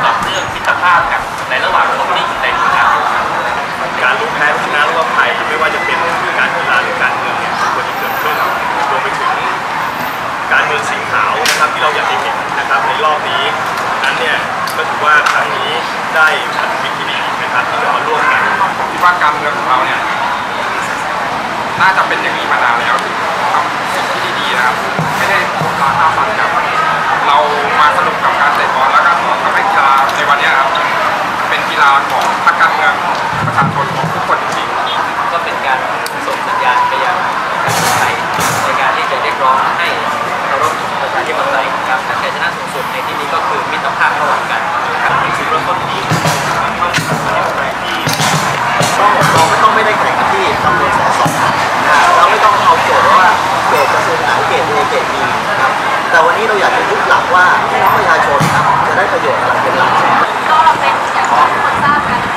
กับเรื่องมิตรภาพกันในระหว่างคนที่อยู่ในการแข่งขันการรู้แพ้ชนะหรือว่าภัยไม่ว่าจะเป็นการกีฬาหรือการเมืองเนี่ยควรจะเกิดขึ้นรวมไปถึงการเมืองสีขาวนะครับที่เราอยากจะเห็นนะครับในรอบนี้นั้นเนี่ยก็ถือว่าครั้งนี้ได้พันธมิตรที่ดีนะครับที่จะมาร่วมกันผมคิดว่าการเมืองของเราเนี่ยน่าจะเป็นอย่างนี้มานานแล้วทำสิ่งที่ดีๆนะครับไม่ได้พกพาข้ามฟันครับเรามาสนุกกับการเตะบอลแล้วก็ทำให้กีฬาในวันนี้ครับเป็นกีฬาของพรรคการเมืองประชาชนของทุกคนจริงๆก็เป็นการส่งสัญญาณไปยังการเมืองไทยในการที่จะเรียกร้องให้เคารพประชาธิปไตยครับและชัยชนะสูงสุดในที่นี้ก็คือมิตรภาพระหว่างกันครับเป็นจุดเริ่มต้นที่เราไม่ต้องไม่ได้แข่งที่ตำรวจสสเราไม่ต้องเอาโจทย์ว่าเกรดกระทรวงไหนเกรด A เกรด B นะครับแต่วันนี้เราอยากจะยึดหลักว่าพี่น้องประชาชนครับจะได้ประโยชน์อะไรเป็นหลักก็เราเป็นอย่างที่ทุกคนทราบกัน